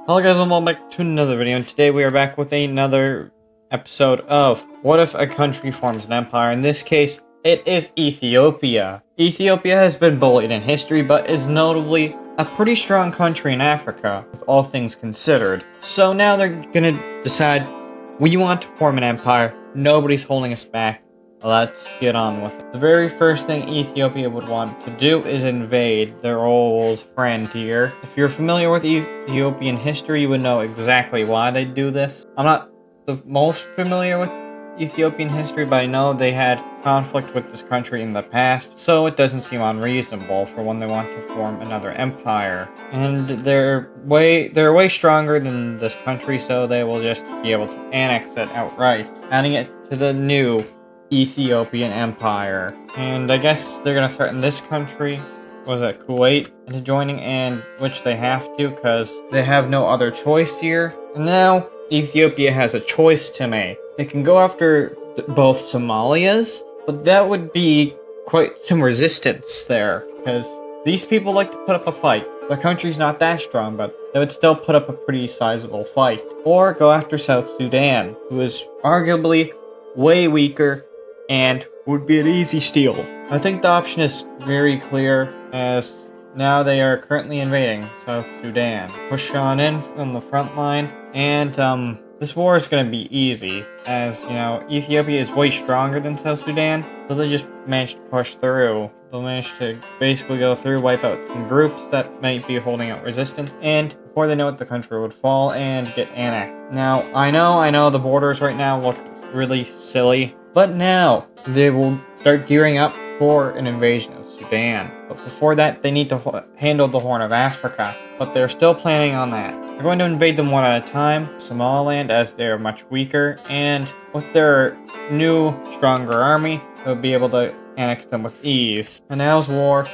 Hello guys and welcome back to another video, and today we are back with another episode of What If a Country Forms an Empire? In this case, it is Ethiopia. Ethiopia has been bullied in history, but is notably a pretty strong country in Africa, with all things considered. So now they're gonna decide, we want to form an empire, nobody's holding us back. Let's get on with it. The very first thing Ethiopia would want to do is invade their old friend here. If you're familiar with Ethiopian history, you would know exactly why they do this. I'm not the most familiar with Ethiopian history, but I know they had conflict with this country in the past, so it doesn't seem unreasonable for when they want to form another empire. And they're way stronger than this country, so they will just be able to annex it outright, adding it to the new Ethiopian Empire. And I guess they're gonna threaten this country, was it Kuwait, into joining, and which they have to because they have no other choice here. And now Ethiopia has a choice to make. They can go after both Somalias, but that would be quite some resistance there because these people like to put up a fight. Their country's not that strong, but they would still put up a pretty sizable fight. Or go after South Sudan, who is arguably way weaker and would be an easy steal. I think the option is very clear, as now they are currently invading South Sudan. Push on in from the front line, and this war is going to be easy, as, you know, Ethiopia is way stronger than South Sudan, so they just managed to push through. They'll manage to basically go through, wipe out some groups that might be holding out resistance, and before they know it, the country would fall and get annexed. Now, I know the borders right now look really silly, but now they will start gearing up for an invasion of Sudan. But before that, they need to handle the Horn of Africa, but they're still planning on that. They're going to invade them one at a time, Somaliland, as they're much weaker, and with their new, stronger army, they'll be able to annex them with ease. And now's war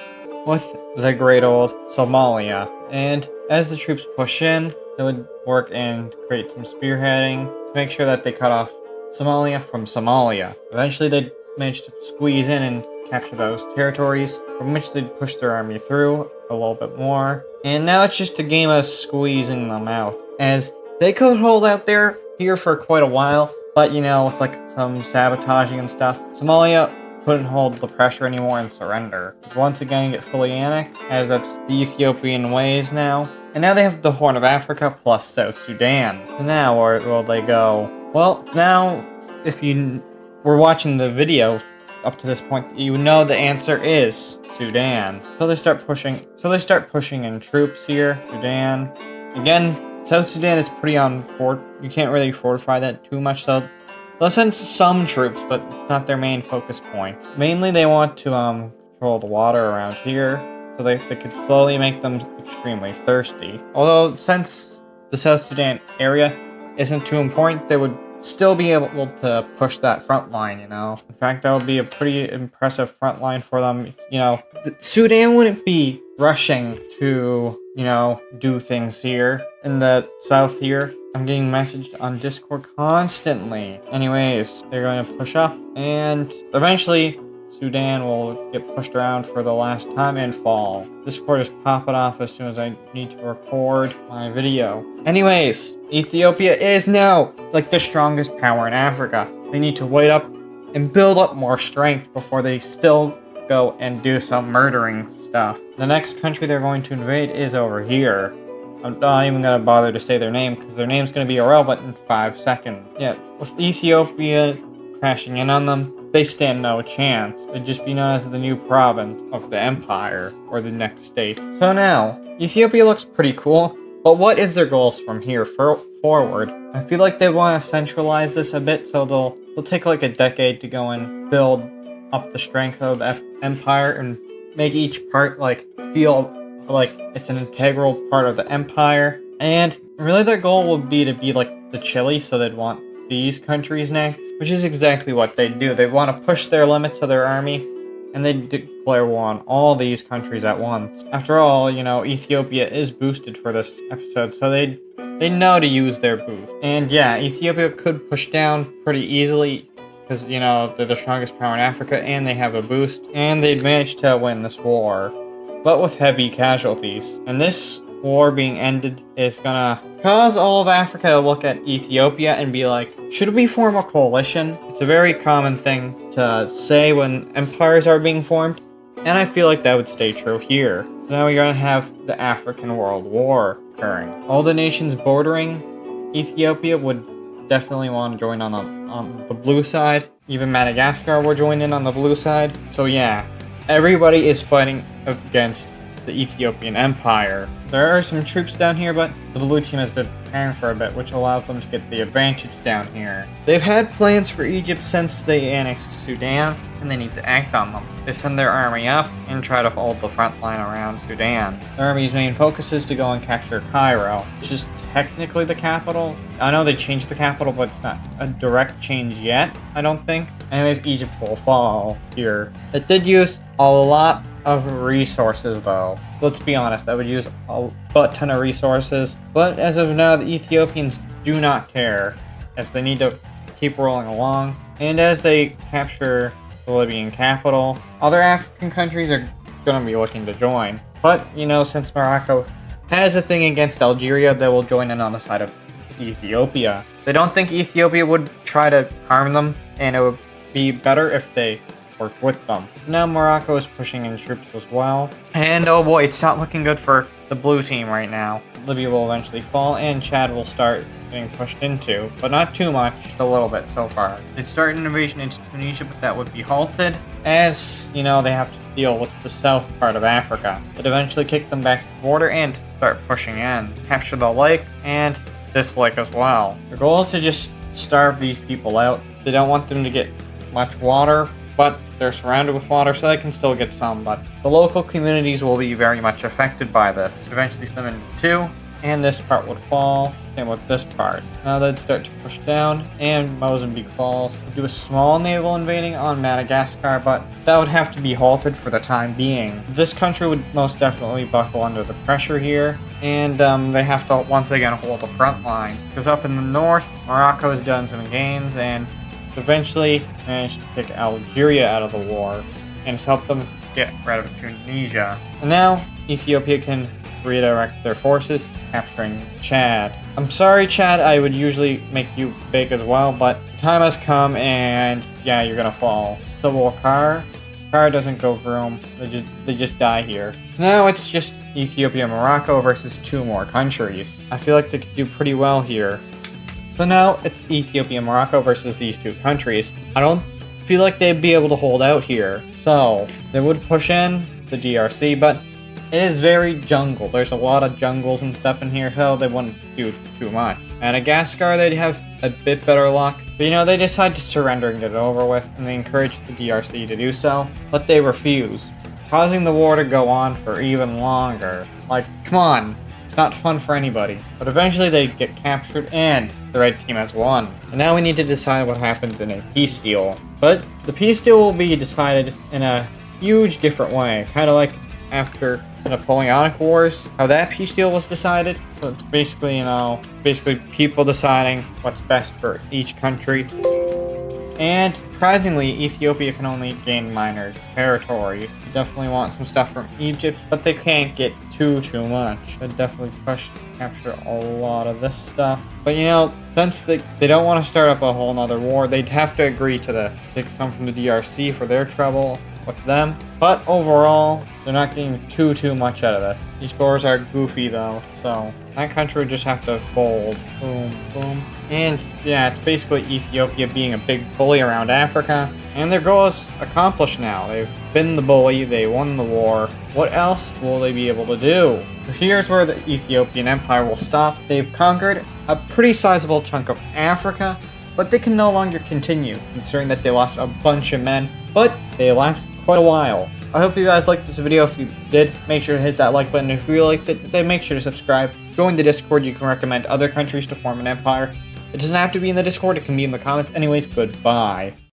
with the great old Somalia. And as the troops push in, they would work and create some spearheading to make sure that they cut off Somalia from Somalia. Eventually they'd manage to squeeze in and capture those territories, from which they'd push their army through a little bit more. And now it's just a game of squeezing them out, as they could hold out here for quite a while, but you know, with like some sabotaging and stuff, Somalia couldn't hold the pressure anymore and surrender. Once again get fully annexed, as that's the Ethiopian ways now. And now they have the Horn of Africa plus South Sudan. So now where will they go? Well, now, if you were watching the video up to this point, you know the answer is Sudan. So they start pushing in troops here. Sudan. Again, South Sudan is pretty you can't really fortify that too much, so they'll send some troops, but it's not their main focus point. Mainly they want to control the water around here, so they could slowly make them extremely thirsty. Although, since the South Sudan area isn't too important, they would still be able to push that front line, you know. In fact, that would be a pretty impressive front line for them. You know, Sudan wouldn't be rushing to, you know, do things here in the south here. I'm getting messaged on Discord constantly. Anyways, they're going to push up, and eventually Sudan will get pushed around for the last time and fall. Discord is popping off as soon as I need to record my video. Anyways, Ethiopia is now like the strongest power in Africa. They need to wait up and build up more strength before they still go and do some murdering stuff. The next country they're going to invade is over here. I'm not even going to bother to say their name because their name's going to be irrelevant in 5 seconds. Yeah, with Ethiopia crashing in on them, they stand no chance. They'd just be known as the new province of the empire, or the next state. So now, Ethiopia looks pretty cool, but what is their goals from here forward? I feel like they want to centralize this a bit, so they'll take like a decade to go and build up the strength of the empire and make each part like feel like it's an integral part of the empire. And really their goal would be to be like the Chile, so they'd want these countries next, which is exactly what they do. They want to push their limits of their army, and they declare war on all these countries at once. After all, you know, Ethiopia is boosted for this episode, so they know to use their boost. And yeah, Ethiopia could push down pretty easily, because, you know, they're the strongest power in Africa, and they have a boost, and they'd manage to win this war, but with heavy casualties. And this war being ended is gonna cause all of Africa to look at Ethiopia and be like, should we form a coalition? It's a very common thing to say when empires are being formed, and I feel like that would stay true here. So now we're gonna have the African World War occurring. All the nations bordering Ethiopia would definitely want to join on the blue side. Even Madagascar will join in on the blue side. So yeah, everybody is fighting against the Ethiopian Empire. There are some troops down here, but the blue team has been preparing for a bit, which allowed them to get the advantage down here. They've had plans for Egypt since they annexed Sudan, and they need to act on them. They send their army up and try to hold the front line around Sudan. The army's main focus is to go and capture Cairo, which is technically the capital. I know they changed the capital, but it's not a direct change yet, I don't think. Anyways, Egypt will fall here. It did use a lot of resources though. Let's be honest, that would use a butt ton of resources. But as of now, the Ethiopians do not care, as they need to keep rolling along. And as they capture the Libyan capital, other African countries are going to be looking to join. But, you know, since Morocco has a thing against Algeria, they will join in on the side of Ethiopia. They don't think Ethiopia would try to harm them, and it would be better if they worked with them. So now Morocco is pushing in troops as well. And oh boy, it's not looking good for the blue team right now. Libya will eventually fall, and Chad will start getting pushed into, but not too much, just a little bit so far. They'd start an invasion into Tunisia, but that would be halted, as, you know, they have to deal with the south part of Africa. But eventually kick them back to the border and start pushing in, capture the lake, and this lake as well. The goal is to just starve these people out. They don't want them to get much water, but they're surrounded with water, so they can still get some. But the local communities will be very much affected by this. Eventually split them into two, and this part would fall. Same with this part. Now they'd start to push down, and Mozambique falls. Do a small naval invading on Madagascar, but that would have to be halted for the time being. This country would most definitely buckle under the pressure here, and they have to once again hold the front line. Because up in the north, Morocco has done some gains, and eventually managed to kick Algeria out of the war, and has helped them get rid of Tunisia. And now Ethiopia can redirect their forces, capturing Chad. I'm sorry, Chad, I would usually make you big as well, but the time has come, and yeah, you're gonna fall. So will Car doesn't go vroom. They just die here. So now it's just Ethiopia and Morocco versus two more countries. I feel like they could do pretty well here. So now it's Ethiopia and Morocco versus these two countries. I don't feel like they'd be able to hold out here. So they would push in the DRC, but it is very jungle. There's a lot of jungles and stuff in here, so they wouldn't do too much. Madagascar, they'd have a bit better luck. But you know, they decide to surrender and get it over with, and they encourage the DRC to do so, but they refuse, causing the war to go on for even longer. Like, come on. It's not fun for anybody. But eventually they get captured and the red team has won. And now we need to decide what happens in a peace deal. But the peace deal will be decided in a huge different way. Kind of like after the Napoleonic Wars, how that peace deal was decided. So it's basically, you know, people deciding what's best for each country. And surprisingly, Ethiopia can only gain minor territories. They definitely want some stuff from Egypt, but they can't get too much. They'd definitely push to capture a lot of this stuff. But you know, since they don't want to start up a whole nother war, they'd have to agree to this. Take some from the DRC for their trouble with them. But overall, they're not getting too much out of this. These scores are goofy though, so that country would just have to fold. Boom, boom. And yeah, it's basically Ethiopia being a big bully around Africa. And their goal is accomplished now. They've been the bully, they won the war. What else will they be able to do? Here's where the Ethiopian Empire will stop. They've conquered a pretty sizable chunk of Africa, but they can no longer continue, considering that they lost a bunch of men, but they last quite a while. I hope you guys liked this video. If you did, make sure to hit that like button. If you liked it, then make sure to subscribe. Join the Discord. You can recommend other countries to form an empire. It doesn't have to be in the Discord. It can be in the comments. Anyways, goodbye.